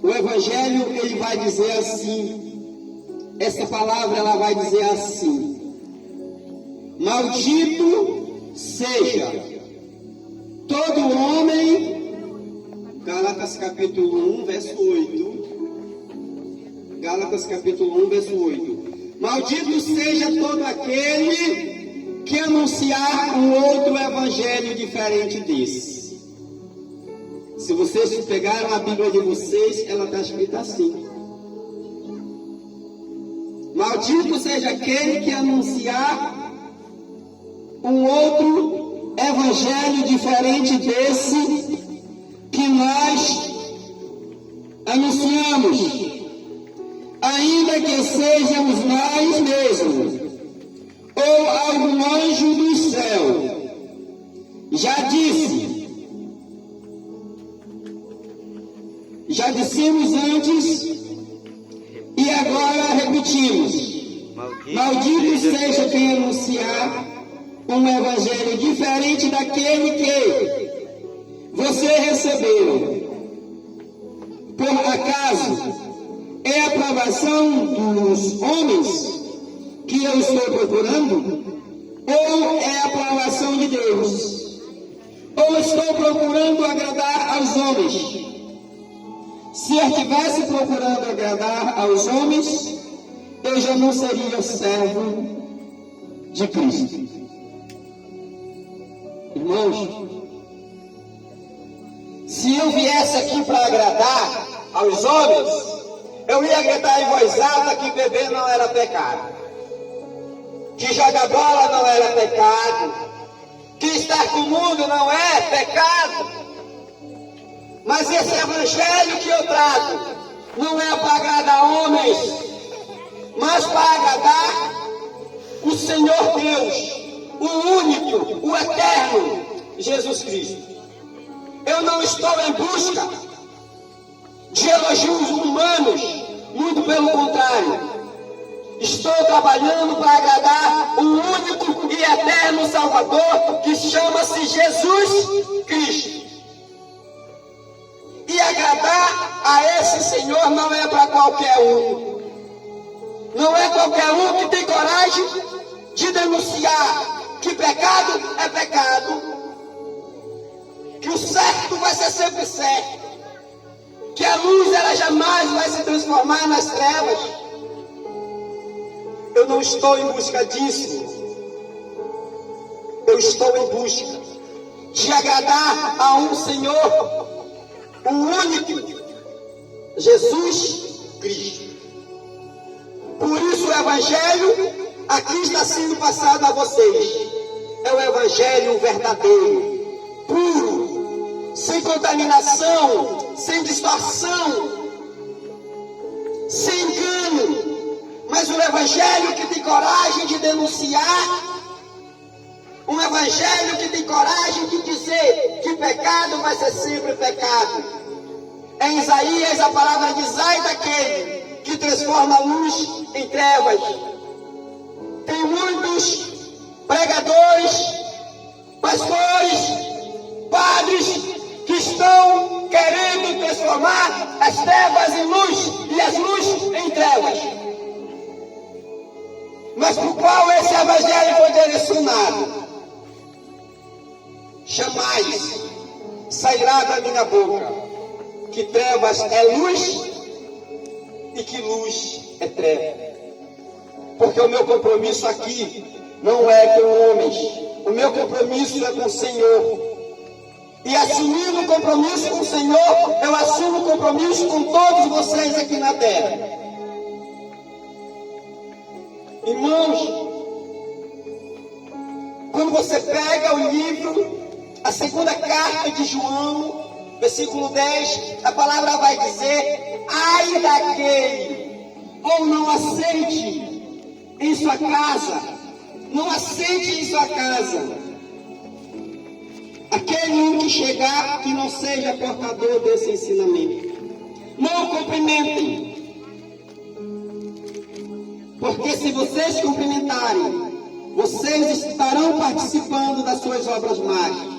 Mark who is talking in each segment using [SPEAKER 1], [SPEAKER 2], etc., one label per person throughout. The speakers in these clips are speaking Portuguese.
[SPEAKER 1] O Evangelho, ele vai dizer assim, essa palavra, ela vai dizer assim: maldito seja todo homem, Gálatas capítulo 1, verso 8, Gálatas capítulo 1, verso 8, maldito seja todo aquele que anunciar um outro evangelho diferente desse. Se vocês pegaram a Bíblia de vocês, ela está escrita assim: maldito seja aquele que anunciar um outro evangelho diferente desse que nós anunciamos, ainda que sejamos nós mesmos ou algum anjo do céu. Já dissemos antes e agora repetimos: maldito seja quem anunciar um evangelho diferente daquele que você recebeu. Por acaso é a aprovação dos homens que eu estou procurando? Ou é a aprovação de Deus? Ou estou procurando agradar aos homens? Se eu estivesse procurando agradar aos homens, eu já não seria servo de Cristo. Irmãos, se eu viesse aqui para agradar aos homens, eu ia gritar em voz alta que beber não era pecado, que jogar bola não era pecado, que estar com o mundo não é pecado. Mas esse evangelho que eu trago não é para agradar homens, mas para agradar o Senhor Deus, o único, o eterno, Jesus Cristo. Eu não estou em busca de elogios humanos, muito pelo contrário. Estou trabalhando para agradar o único e eterno Salvador, que chama-se Jesus Cristo. E agradar a esse Senhor não é para qualquer um. Não é qualquer um que tem coragem de denunciar que pecado é pecado, que o certo vai ser sempre certo, que a luz ela jamais vai se transformar nas trevas. Eu não estou em busca disso. Eu estou em busca de agradar a um Senhor, o único, Jesus Cristo. Por isso o Evangelho aqui está sendo passado a vocês. É o Evangelho verdadeiro, puro, sem contaminação, sem distorção, sem engano. Mas um Evangelho que tem coragem de denunciar, um Evangelho que tem coragem de dizer que pecado vai ser sempre pecado. Em Isaías a palavra diz: ai daquele que transforma a luz em trevas. Tem muitos pregadores, pastores, padres que estão querendo transformar as trevas em luz e as luzes em trevas. Mas por qual esse Evangelho foi direcionado? Jamais sairá da minha boca que trevas é luz e que luz é treva. Porque o meu compromisso aqui não é com homens, o meu compromisso é com o Senhor. E assumindo o compromisso com o Senhor, eu assumo o compromisso com todos vocês aqui na terra. Irmãos, quando você pega o livro, a segunda carta de João, versículo 10, a palavra vai dizer: ai daquele, ou não aceite em sua casa, não aceite em sua casa aquele um que chegar que não seja portador desse ensinamento. Não o cumprimentem, porque se vocês cumprimentarem, vocês estarão participando das suas obras mágicas.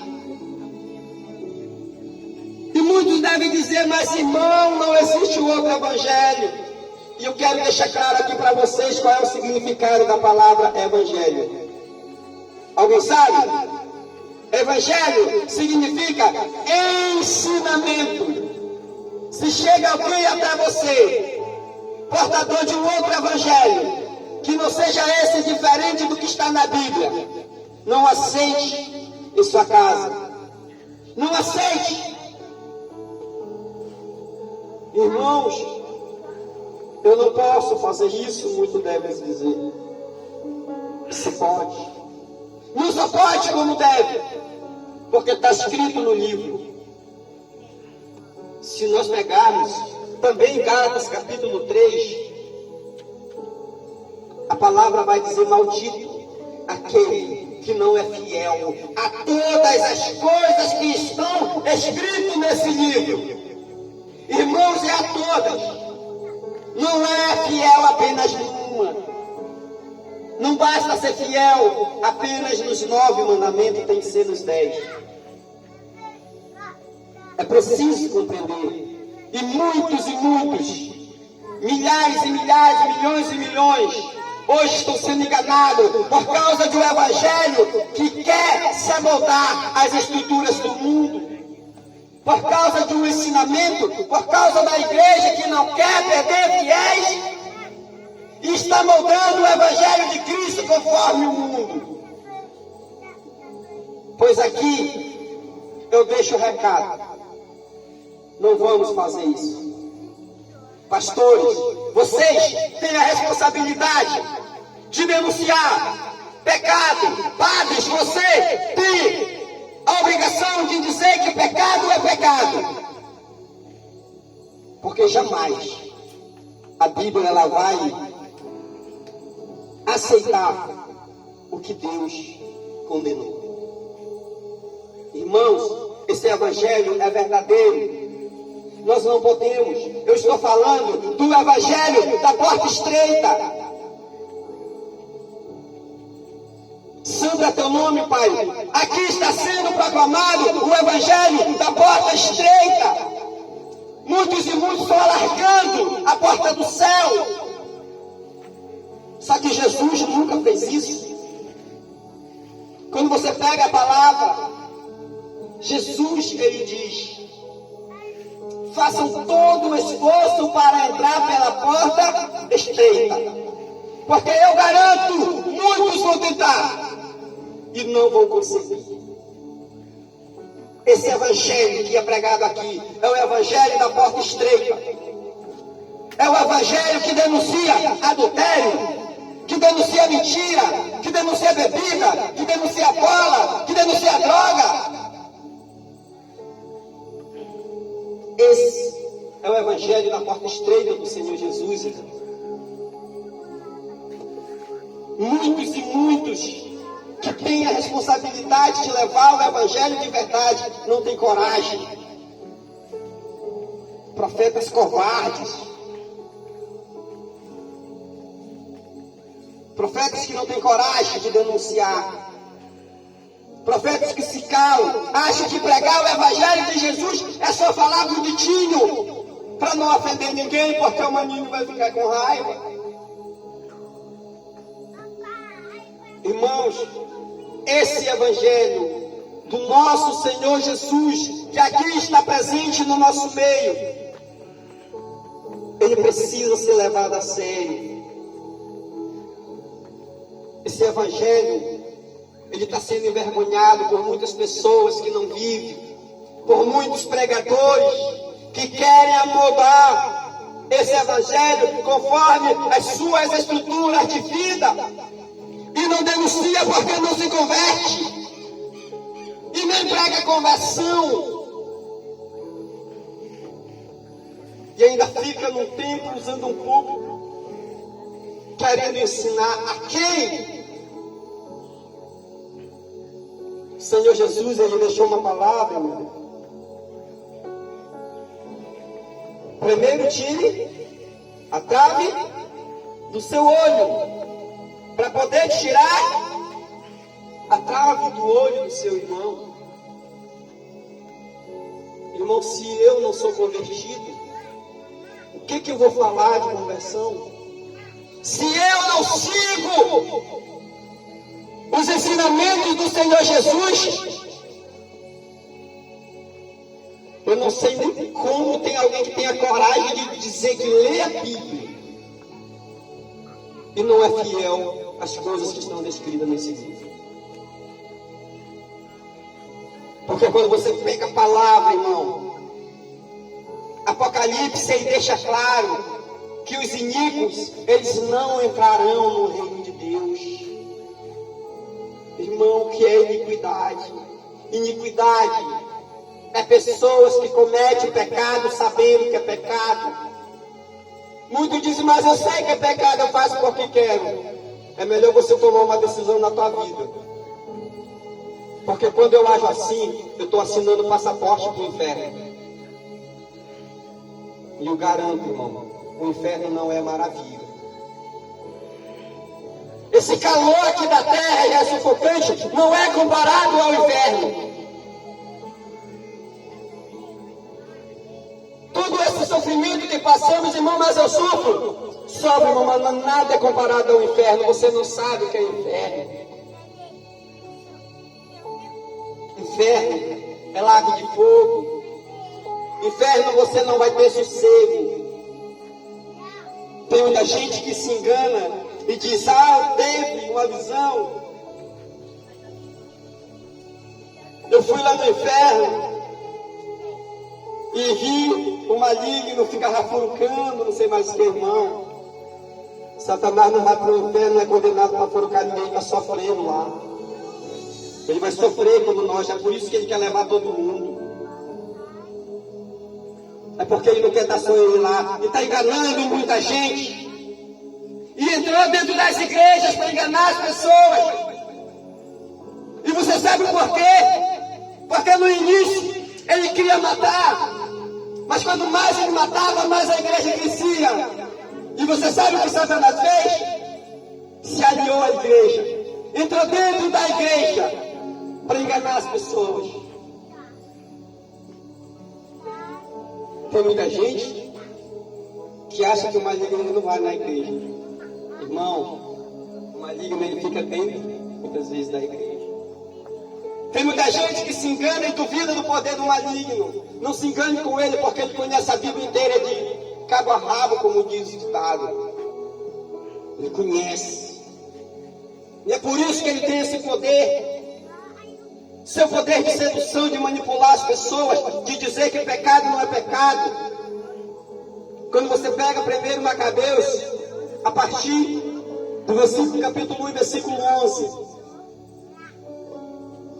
[SPEAKER 1] E muitos Muitos devem dizer, mas irmão, não existe outro evangelho. E eu quero deixar claro aqui para vocês qual é o significado da palavra evangelho. Alguém sabe? Evangelho significa ensinamento. Se chega alguém até você, portador de um outro evangelho, que não seja esse diferente do que está na Bíblia, não aceite em sua casa. Não aceite. Irmãos, eu não posso fazer isso, muitos devem dizer. Se pode. Não só pode como deve, porque está escrito no livro. Se nós pegarmos também em Gálatas capítulo 3, a palavra vai dizer: maldito aquele que não é fiel a todas as coisas que estão escritas nesse livro. Irmãos, é a todas. Não é fiel apenas numa. Não basta ser fiel apenas nos 9 mandamentos, tem que ser nos 10. É preciso compreender. E muitos, milhares e milhares, milhões e milhões, hoje estão sendo enganados por causa de um evangelho que quer se amoldar às estruturas do mundo. Por causa de um ensinamento, por causa da igreja que não quer perder fiéis, e está moldando o evangelho de Cristo conforme o mundo. Pois aqui eu deixo o recado: não vamos fazer isso. Pastores, vocês têm a responsabilidade de denunciar pecado. Padres, você tem a obrigação de dizer que pecado é pecado. Porque jamais a Bíblia ela vai aceitar o que Deus condenou. Irmãos, esse evangelho é verdadeiro. Nós não podemos. Eu estou falando do evangelho da porta estreita. Santo é teu nome, Pai. Aqui está sendo proclamado o evangelho da porta estreita. Muitos e muitos estão alargando a porta do céu. Só que Jesus nunca fez isso. Quando você pega a palavra, Jesus, ele diz: façam todo o esforço para entrar pela porta estreita. Porque eu garanto, muitos vão tentar e não vão conseguir. Esse evangelho que é pregado aqui é o evangelho da porta estreita. É o evangelho que denuncia adultério, que denuncia mentira, que denuncia bebida, que denuncia bola, que denuncia droga. Esse é o evangelho da porta estreita do Senhor Jesus. Muitos e muitos que têm a responsabilidade de levar o evangelho de verdade não têm coragem. Profetas covardes. Profetas que não têm coragem de denunciar. Profetas que se calam, acham que pregar o evangelho de Jesus é só falar bonitinho, para não ofender ninguém, porque o maninho vai ficar com raiva. Irmãos, esse evangelho do nosso Senhor Jesus, que aqui está presente no nosso meio, ele precisa ser levado a sério. Esse evangelho, ele está sendo envergonhado por muitas pessoas que não vivem, por muitos pregadores que querem amoldar esse evangelho conforme as suas estruturas de vida e não denuncia porque não se converte e nem prega conversão e ainda fica num templo usando um púlpito querendo ensinar a quem? O Senhor Jesus, ele deixou uma palavra, irmão. Primeiro tire a trave do seu olho, para poder tirar a trave do olho do seu irmão. Irmão, se eu não sou convertido, o que eu vou falar de conversão? Se eu não sigo os ensinamentos do Senhor Jesus, eu não sei nem como tem alguém que tenha coragem de dizer que lê a Bíblia e não é fiel às coisas que estão descritas nesse livro. Porque quando você pega a palavra, irmão, Apocalipse, ele deixa claro que os iníquos, eles não entrarão no reino de Deus. Irmão, o que é iniquidade? Iniquidade é pessoas que cometem pecado sabendo que é pecado. Muitos dizem, mas eu sei que é pecado, eu faço porque quero. É melhor você tomar uma decisão na tua vida. Porque quando eu ajo assim, eu estou assinando passaporte para o inferno. E eu garanto, irmão, o inferno não é maravilha. Esse calor aqui da terra e é sufocante não é comparado ao inferno. Todo esse sofrimento que passamos, irmão, mas eu sofro. Sofre, irmão, mas nada é comparado ao inferno. Você não sabe o que é inferno. Inferno é lago de fogo. Inferno você não vai ter sossego. Tem muita gente que se engana e diz, eu teve uma visão. Eu fui lá no inferno e vi o maligno ficar rafuncando, não sei mais o que, irmão. Satanás não vai para o inferno, não é condenado para forcar ninguém, está sofrendo lá. Ele vai sofrer como nós, é por isso que ele quer levar todo mundo. É porque ele não quer dar só ele lá. E está enganando muita gente. E entrou dentro das igrejas para enganar as pessoas. E você sabe por quê? Porque no início ele queria matar. Mas quando mais ele matava, mais a igreja crescia. E você sabe o que Satanás fez? Se aliou à igreja. Entrou dentro da igreja para enganar as pessoas. Tem muita gente que acha que o maligno não vai na igreja. Irmão, o maligno ele fica dentro, muitas vezes, da igreja. Tem muita gente que se engana e duvida do poder do maligno. Não se engane com ele, porque ele conhece a Bíblia inteira de cabo a rabo, como diz o ditado. Ele conhece. E é por isso que ele tem esse poder. Seu poder de sedução, de manipular as pessoas, de dizer que pecado não é pecado. Quando você pega primeiro Macabeus, a partir do versículo, capítulo 1, versículo 11,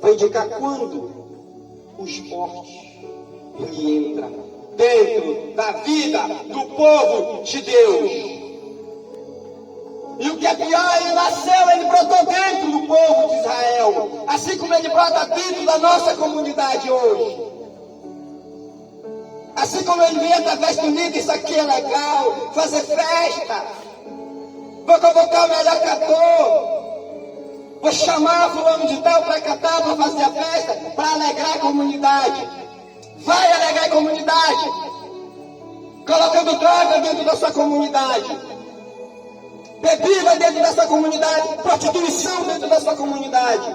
[SPEAKER 1] vai indicar quando o esporte ele entra dentro da vida do povo de Deus. E o que é pior, ele nasceu, ele brotou dentro do povo de Israel. Assim como ele brota dentro da nossa comunidade hoje. Assim como ele vem através do líder, isso aqui é legal, fazer festa. Vou convocar o melhor cantor. Vou chamar fulano de tal para cantar, para fazer a festa, para alegrar a comunidade. Vai alegrar a comunidade. Colocando droga dentro da sua comunidade. Bebida dentro da sua comunidade, prostituição dentro da sua comunidade.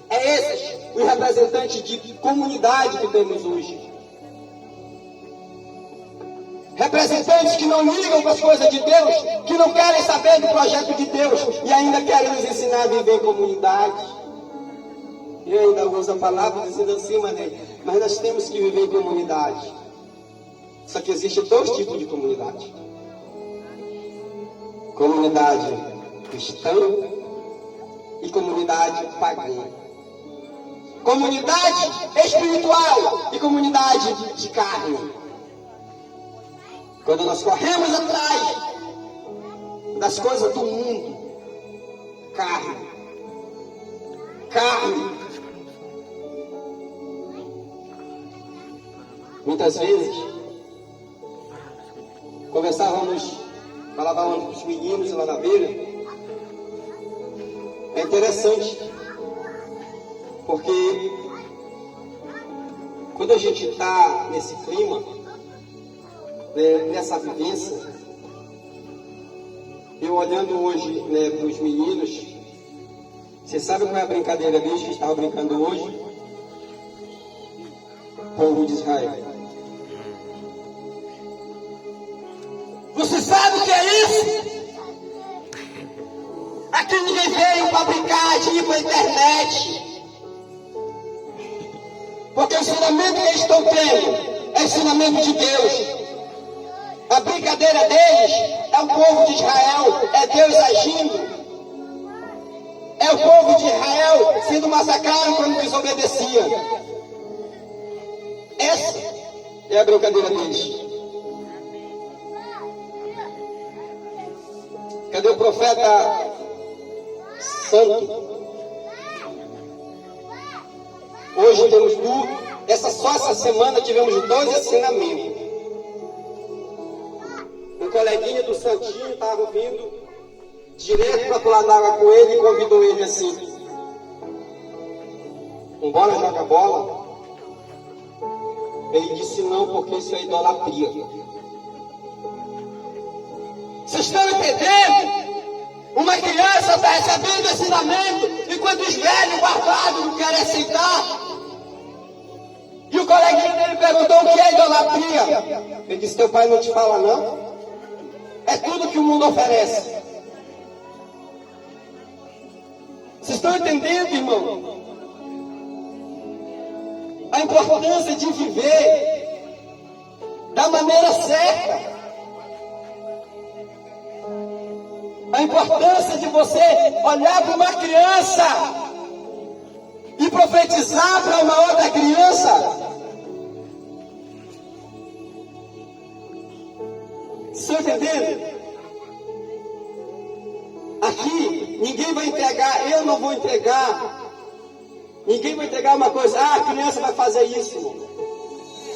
[SPEAKER 1] É esses os representantes de comunidade que temos hoje. Representantes que não ligam para as coisas de Deus, que não querem saber do projeto de Deus e ainda querem nos ensinar a viver em comunidade. E ainda usa a palavra dizendo assim, mas nós temos que viver em comunidade. Só que existe dois tipos de comunidade. Comunidade cristã e comunidade pagã. Comunidade espiritual e comunidade de carne. Quando nós corremos atrás das coisas do mundo, carne. Muitas vezes, falávamos com os meninos lá na beira. É interessante, porque Quando a gente está nesse clima, nessa vivência, eu olhando hoje para os meninos, você sabe qual é a brincadeira deles que estava brincando hoje? Povo de Israel. Você sabe o que é isso? Aqui ninguém veio para brincar de ir para a internet. Porque o ensinamento que eles estão tendo é o ensinamento de Deus. A brincadeira deles é o povo de Israel, é Deus agindo. É o povo de Israel sendo massacrado quando desobedecia. Essa é a brincadeira deles. Cadê o profeta santo? Hoje temos só essa semana tivemos 12 ensinamentos. Um coleguinha do Santinho estava vindo direto para pular d'água com ele e convidou ele assim: "Vambora jogar bola?" Ele disse: "Não, porque isso é idolatria." Vocês estão entendendo? Uma criança está recebendo ensinamento, enquanto os velhos barbados não querem aceitar. E o coleguinha dele perguntou o que é idolatria. Ele disse: "Teu pai não te fala não? É tudo que o mundo oferece." Vocês estão entendendo, irmão? A importância de viver da maneira certa. A importância de você olhar para uma criança e profetizar para uma outra criança. Vocês estão entendendo? Aqui, ninguém vai entregar, eu não vou entregar. Ninguém vai entregar uma coisa: "Ah, a criança vai fazer isso."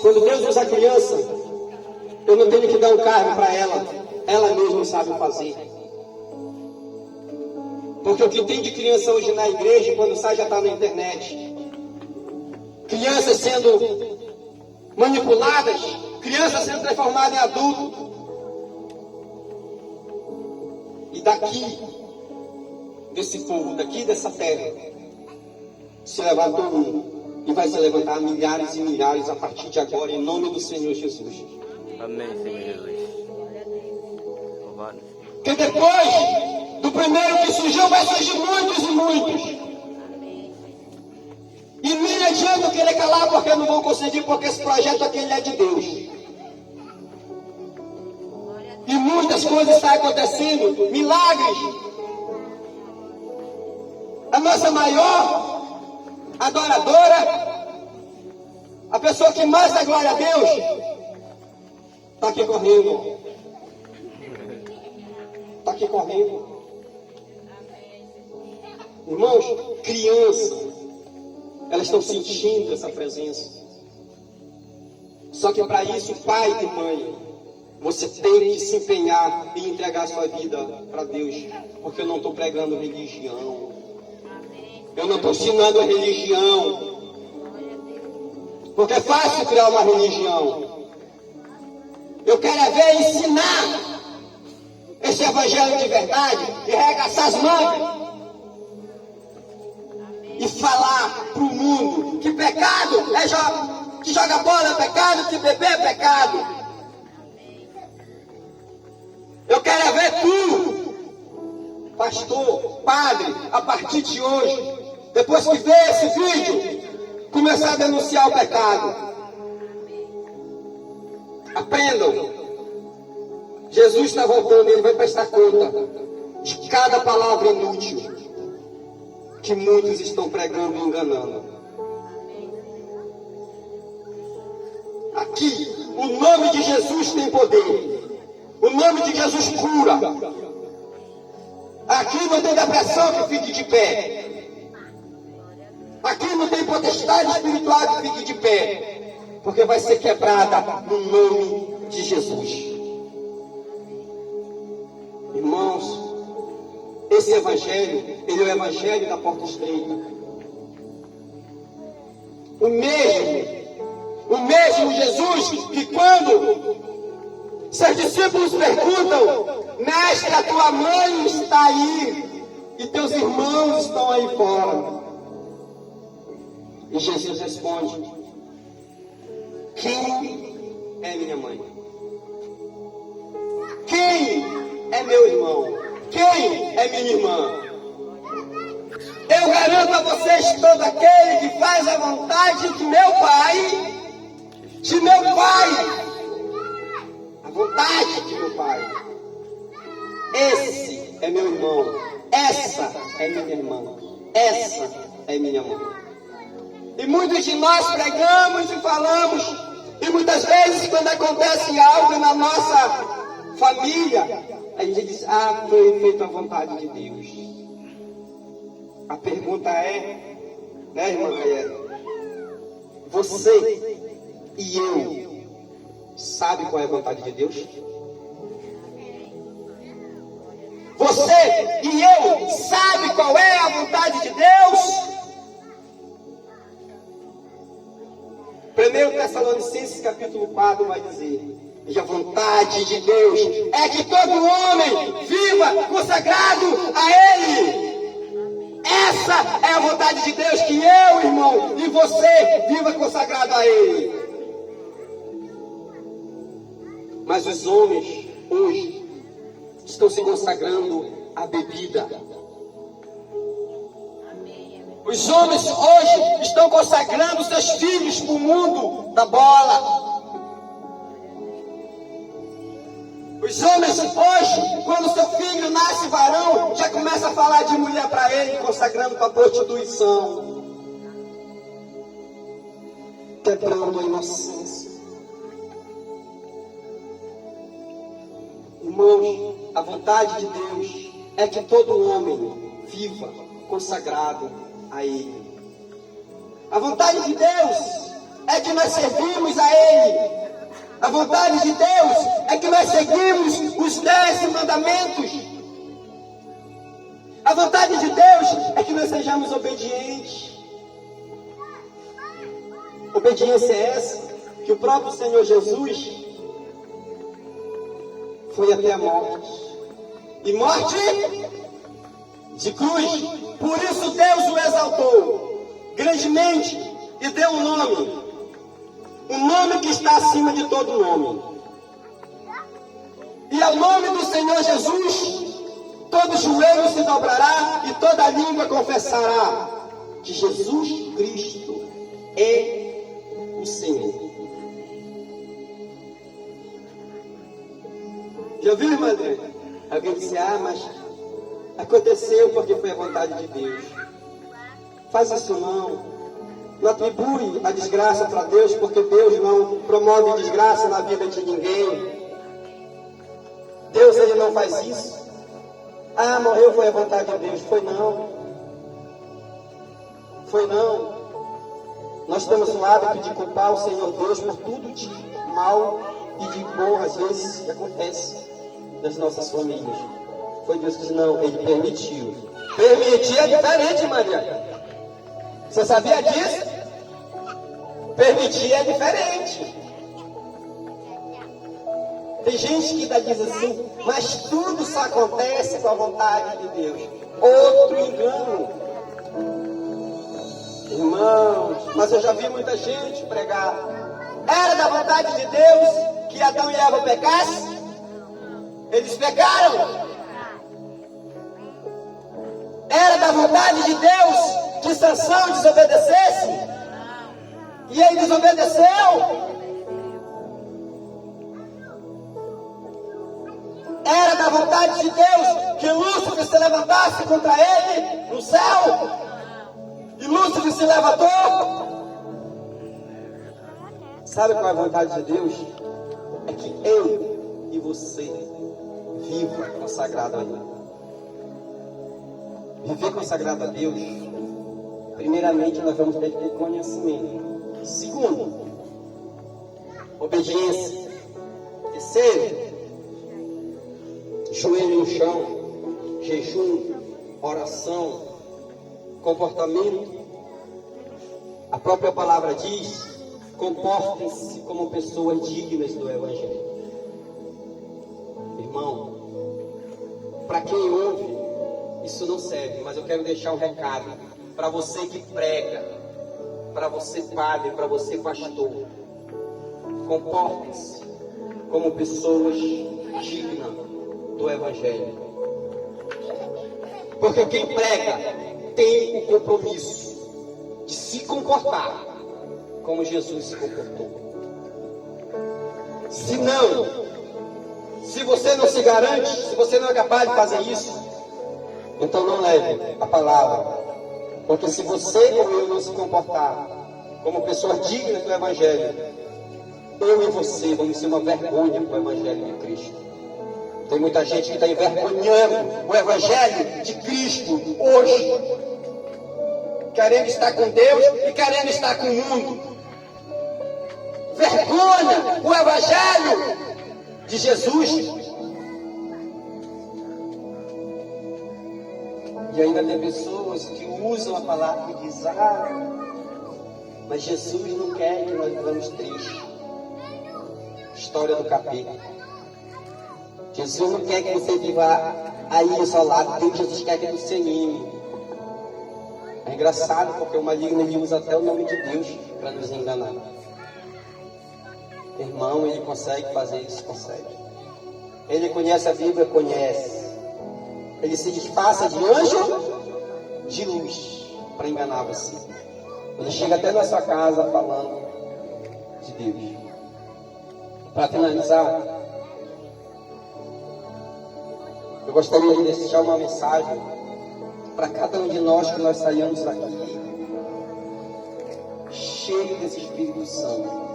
[SPEAKER 1] Quando Deus usa a criança, eu não tenho que dar um cargo para ela. Ela mesma sabe fazer. Porque o que tem de criança hoje na igreja, quando sai já está na internet. Crianças sendo manipuladas, crianças sendo transformadas em adulto. E daqui, desse povo, daqui dessa terra, se levantou um, e vai se levantar milhares e milhares a partir de agora, em nome do Senhor Jesus.
[SPEAKER 2] Amém, Senhor Jesus. Louvado.
[SPEAKER 1] Que depois do primeiro que surgiu, vai surgir muitos e muitos. E nem adianta eu querer calar, porque eu não vou conseguir, porque esse projeto aqui ele é de Deus. E muitas coisas estão acontecendo, milagres. A nossa maior adoradora, a pessoa que mais dá glória a Deus, está aqui correndo. Está aqui correndo. Irmãos, crianças, elas estão sentindo essa presença. Só que para isso, pai e mãe, você tem que se empenhar e entregar a sua vida para Deus. Porque eu não estou pregando religião. Eu não estou ensinando a religião. Porque é fácil criar uma religião. Eu quero é ver ensinar esse evangelho de verdade e arregaçar as mangas. E falar para o mundo que pecado é que joga bola é pecado, que beber é pecado. Eu quero é ver tu, pastor, padre, a partir de hoje, depois que ver esse vídeo, começar a denunciar o pecado. Aprendam. Jesus está voltando, ele vai prestar conta de cada palavra inútil que muitos estão pregando e enganando. Aqui, o nome de Jesus tem poder. O nome de Jesus cura. Aqui não tem depressão que fique de pé. Aqui não tem potestade espiritual que fique de pé. Porque vai ser quebrada no nome de Jesus. Irmãos, esse evangelho, ele é o evangelho da porta estreita. O mesmo O mesmo Jesus que quando seus discípulos perguntam: Mestre, a tua mãe está aí e teus irmãos estão aí fora. E Jesus responde: quem é minha mãe? Quem é meu irmão? Quem é minha irmã? Eu garanto a vocês, todo aquele que faz a vontade de meu Pai, a vontade de meu Pai, esse é meu irmão, essa é minha irmã, essa é minha mãe. E muitos de nós pregamos e falamos, e muitas vezes quando acontece algo na nossa família, a gente diz: ah, foi feita a vontade de Deus. A pergunta é, né, irmã Gaia? Você e eu sabe qual é a vontade de Deus? Você e eu sabe qual é a vontade de Deus? 1 Tessalonicenses capítulo 4 vai dizer: e a vontade de Deus é que todo homem viva consagrado a Ele. Essa é a vontade de Deus, que eu, irmão, e você viva consagrado a Ele. Mas os homens hoje estão se consagrando à bebida. Os homens hoje estão consagrando seus filhos para o mundo da bola. Os homens hoje, quando seu filho nasce varão, já começa a falar de mulher para ele, consagrando para a prostituição, quebrando a inocência. Irmãos, a vontade de Deus é que todo homem viva consagrado a Ele. A vontade de Deus é que nós servimos a Ele. A vontade de Deus é que nós seguimos os 10 mandamentos. A vontade de Deus é que nós sejamos obedientes. Obediência é essa que o próprio Senhor Jesus foi até a morte. E morte de cruz. Por isso Deus o exaltou grandemente e deu um nome. Um nome que está acima de todo nome. E ao nome do Senhor Jesus, todo joelho se dobrará e toda língua confessará que Jesus Cristo é o Senhor. Já viu, irmã André? Alguém disse: ah, mas aconteceu porque foi a vontade de Deus. Faz isso não. Não atribui a desgraça para Deus, porque Deus não promove desgraça na vida de ninguém. Deus, Ele não faz isso. Ah, morreu, foi a vontade de Deus. Foi não. Foi não. Nós temos o hábito de culpar o Senhor Deus por tudo de mal e de bom, às vezes, que acontece nas nossas famílias. Foi Deus que disse: não, Ele permitiu. Permitir é diferente, Maria. Você sabia disso? Permitir é diferente. Tem gente que ainda diz assim: mas tudo só acontece com a vontade de Deus. Outro engano. Irmãos, mas eu já vi muita gente pregar. Era da vontade de Deus que Adão e Eva pecassem? Eles pecaram. Era da vontade de Deus que Sansão desobedecesse? E ele desobedeceu? Era da vontade de Deus que Lúcifer se levantasse contra ele no céu? E Lúcifer se levantou? Sabe qual é a vontade de Deus? É que eu e você viva consagrado a Ele. Viver consagrado a Deus, primeiramente nós vamos ter que ter conhecimento. Segundo, obediência. Terceiro, joelho no chão, jejum, oração, comportamento. A própria palavra diz Comportem-se como pessoas dignas do Evangelho. Irmão, para quem ouve, isso não serve, mas eu quero deixar um recado para você que prega, para você padre, para você pastor. Comportem-se como pessoas dignas do Evangelho. Porque quem prega tem o compromisso de se comportar como Jesus se comportou. Se você não se garante, se você não é capaz de fazer isso, então não leve a palavra. Porque se você como eu não se comportar como pessoas dignas do Evangelho, eu e você vamos ser uma vergonha para o Evangelho de Cristo. Tem muita gente que está envergonhando o Evangelho de Cristo hoje, querendo estar com Deus e querendo estar com o mundo. Vergonha o Evangelho de Jesus. E ainda tem pessoas que usam a palavra e dizem: mas Jesus não quer que nós vivamos tristes. História do capeta. Jesus não quer que você viva aí isolado. Deus, Jesus quer que você se anime. É engraçado porque o maligno ele usa até o nome de Deus para nos enganar. Irmão, ele consegue fazer isso, consegue. Ele conhece a Bíblia, conhece. Ele se disfarça de anjo de luz para enganar você. Ele chega até na sua casa falando de Deus. Para finalizar, eu gostaria de deixar uma mensagem para cada um de nós que nós saímos daqui cheio desse Espírito Santo.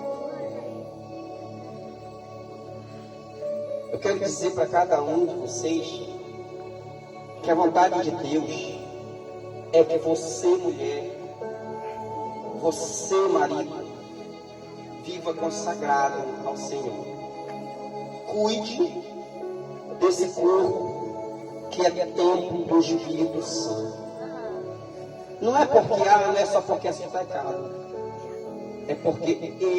[SPEAKER 1] Eu quero dizer para cada um de vocês que a vontade de Deus é que você, mulher, você, marido, viva consagrado ao Senhor. Cuide desse corpo que é templo do Espírito Santo. Não é porque não é só porque é seu pecado. É porque eu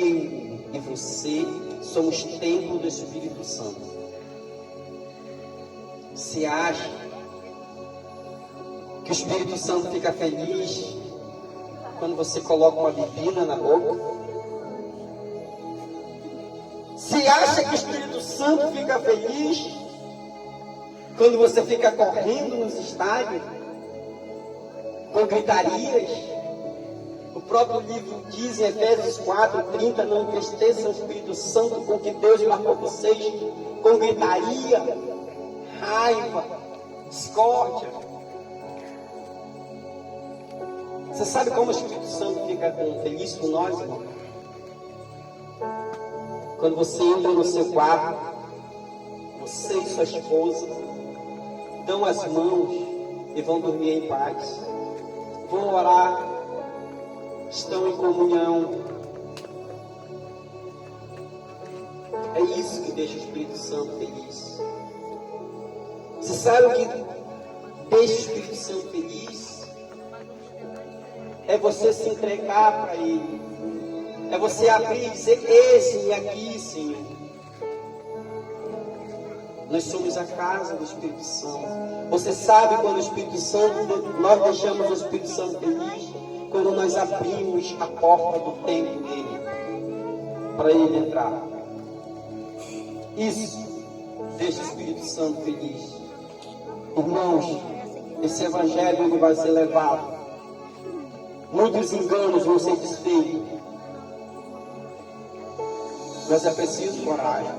[SPEAKER 1] e você somos templo do Espírito Santo. Você acha que o Espírito Santo fica feliz quando você coloca uma bebida na boca? Você acha que o Espírito Santo fica feliz quando você fica correndo nos estádios com gritarias? O próprio livro diz em Efésios 4:30: não entristeçam o Espírito Santo com que Deus marcou vocês com gritaria, raiva, discórdia. Você sabe como o Espírito Santo fica feliz com nós, irmão? Quando você entra no seu quarto, você e sua esposa dão as mãos e vão dormir em paz. Vão orar, estão em comunhão. É isso que deixa o Espírito Santo feliz. Você sabe o que deixa o Espírito Santo feliz? É você se entregar para Ele. É você abrir e dizer: eis-me aqui, Senhor. Nós somos a casa do Espírito Santo. Você sabe quando o Espírito Santo, nós deixamos o Espírito Santo feliz? Quando nós abrimos a porta do templo dele, para ele entrar. Isso deixa o Espírito Santo feliz. Irmãos, esse evangelho ele vai ser levado. Muitos enganos vão ser desfeitos. Mas é preciso coragem.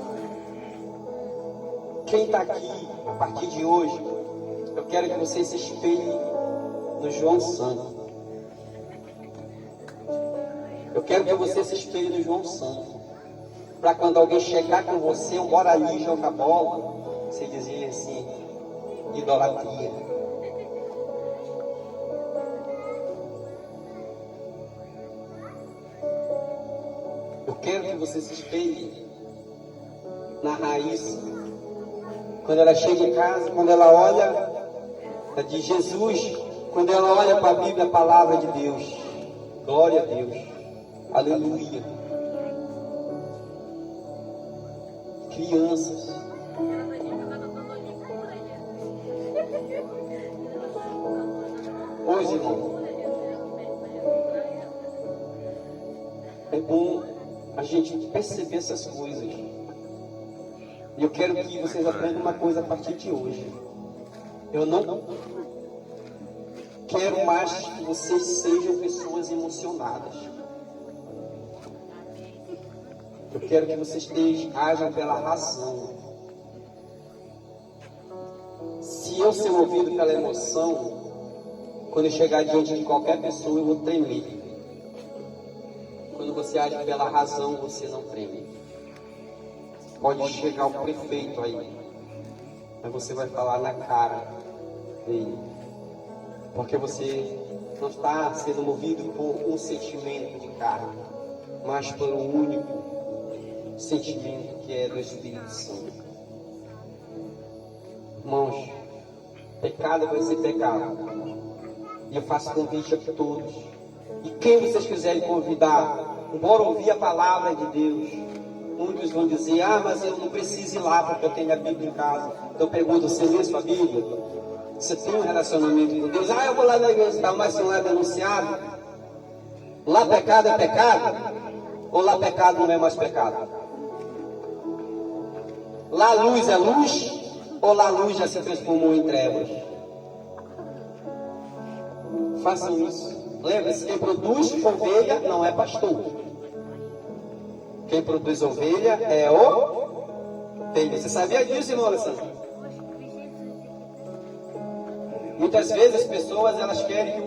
[SPEAKER 1] Quem está aqui, a partir de hoje, eu quero que você se espelhe no João Santo. Eu quero que você se espelhe no João Santo. Para quando alguém chegar com você, bora ali jogar bola, você dizer assim: idolatria. Eu quero que você se espelhe na raiz. Quando ela chega em casa, quando ela olha, ela diz Jesus. Quando ela olha para a Bíblia, a palavra de Deus. Glória a Deus. Aleluia. crianças. Hoje, irmão, é bom a gente perceber essas coisas. E eu quero que vocês aprendam uma coisa a partir de hoje. Eu não quero mais que vocês sejam pessoas emocionadas. Eu quero que vocês ajam pela razão. Se eu ser movido pela emoção, quando eu chegar diante de qualquer pessoa, eu vou tremer. Quando você age pela razão, você não treme. Pode chegar o prefeito aí, mas você vai falar na cara dele. Porque você não está sendo movido por um sentimento de carne, mas por um único sentimento que é do Espírito Santo. Irmãos, pecado vai ser pecado. E eu faço convite a todos. E quem vocês quiserem convidar, bora ouvir a palavra de Deus. Muitos vão dizer, mas eu não preciso ir lá porque eu tenho a Bíblia em casa. Então eu pergunto, você lê sua Bíblia? Você tem um relacionamento com Deus? Eu vou lá na igreja, mas se não é denunciado. Lá pecado é pecado? Ou lá pecado não é mais pecado? Lá luz é luz? Ou lá luz já se transformou em trevas? Façam isso. Lembre-se, quem produz ovelha não é pastor. Quem produz ovelha é ovelha. Você sabia disso, irmão Alessandro? Muitas vezes as pessoas elas querem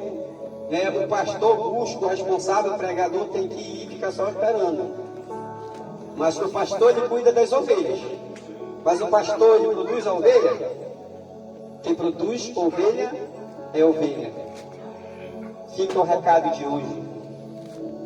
[SPEAKER 1] que o pastor busque, o responsável, o pregador tem que ir e ficar só esperando. Mas o pastor ele cuida das ovelhas. Mas o pastor ele produz a ovelha. Quem produz ovelha é ovelha. Fica o recado de hoje.